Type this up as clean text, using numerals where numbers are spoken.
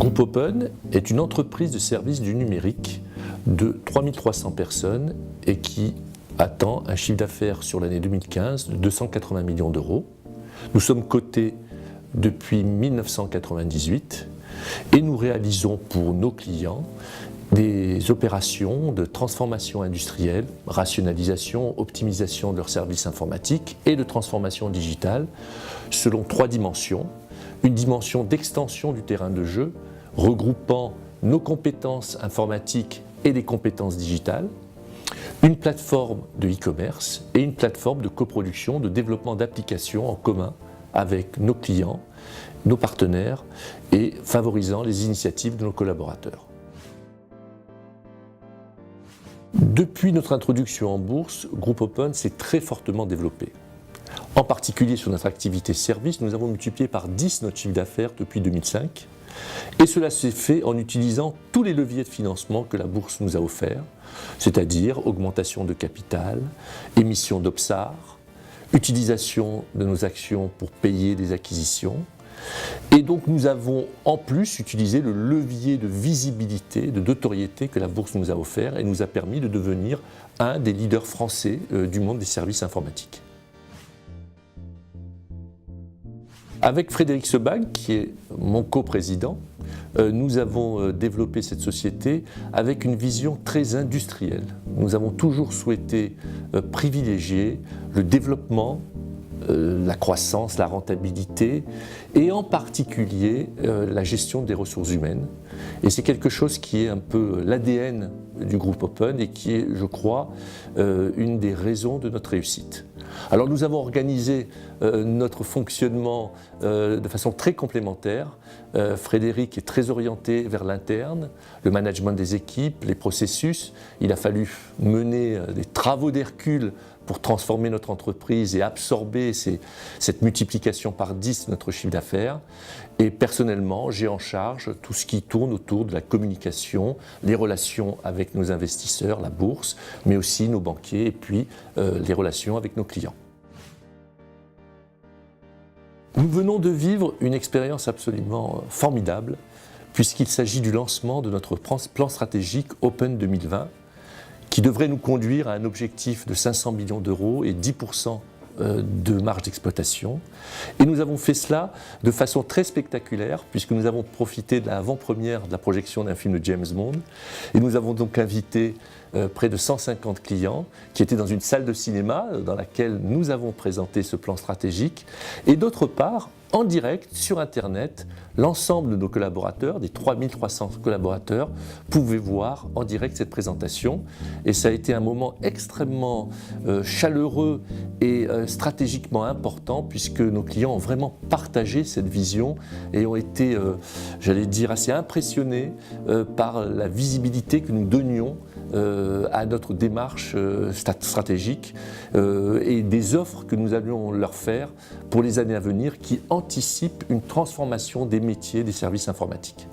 Groupe Open est une entreprise de services du numérique de 3300 personnes et qui attend un chiffre d'affaires sur l'année 2015 de 280 millions d'euros. Nous sommes cotés depuis 1998 et nous réalisons pour nos clients des opérations de transformation industrielle, rationalisation, optimisation de leurs services informatiques et de transformation digitale selon trois dimensions. Une dimension d'extension du terrain de jeu regroupant nos compétences informatiques et des compétences digitales, une plateforme de e-commerce et une plateforme de coproduction, de développement d'applications en commun avec nos clients, nos partenaires et favorisant les initiatives de nos collaborateurs. Depuis notre introduction en bourse, Groupe Open s'est très fortement développé. En particulier sur notre activité service, nous avons multiplié par 10 notre chiffre d'affaires depuis 2005. Et cela s'est fait en utilisant tous les leviers de financement que la bourse nous a offerts, c'est-à-dire augmentation de capital, émission d'OPSAR, utilisation de nos actions pour payer des acquisitions. Et donc nous avons en plus utilisé le levier de visibilité, de notoriété que la bourse nous a offert et nous a permis de devenir un des leaders français du monde des services informatiques. Avec Frédéric Sebag, qui est mon coprésident, nous avons développé cette société avec une vision très industrielle. Nous avons toujours souhaité privilégier le développement, la croissance, la rentabilité et en particulier la gestion des ressources humaines. Et c'est quelque chose qui est un peu l'ADN du groupe Open et qui est, je crois, une des raisons de notre réussite. Alors nous avons organisé notre fonctionnement de façon très complémentaire. Frédéric est très orienté vers l'interne, le management des équipes, les processus. Il a fallu mener des travaux d'Hercule pour transformer notre entreprise et absorber cette multiplication par 10 de notre chiffre d'affaires. Et personnellement, j'ai en charge tout ce qui tourne autour de la communication, les relations avec nos investisseurs, la bourse, mais aussi nos banquiers et puis les relations avec nos clients. Nous venons de vivre une expérience absolument formidable puisqu'il s'agit du lancement de notre plan stratégique Open 2020 qui devrait nous conduire à un objectif de 500 millions d'euros et 10% de marge d'exploitation. Et nous avons fait cela de façon très spectaculaire puisque nous avons profité de l'avant-première de la projection d'un film de James Bond et nous avons donc invité près de 150 clients qui étaient dans une salle de cinéma dans laquelle nous avons présenté ce plan stratégique et d'autre part en direct sur Internet, l'ensemble de nos collaborateurs, des 3300 collaborateurs, pouvaient voir en direct cette présentation. Et ça a été un moment extrêmement chaleureux et stratégiquement important puisque nos clients ont vraiment partagé cette vision et ont été, j'allais dire, assez impressionnés par la visibilité que nous donnions à notre démarche stratégique et des offres que nous allions leur faire pour les années à venir qui anticipent une transformation des métiers des services informatiques.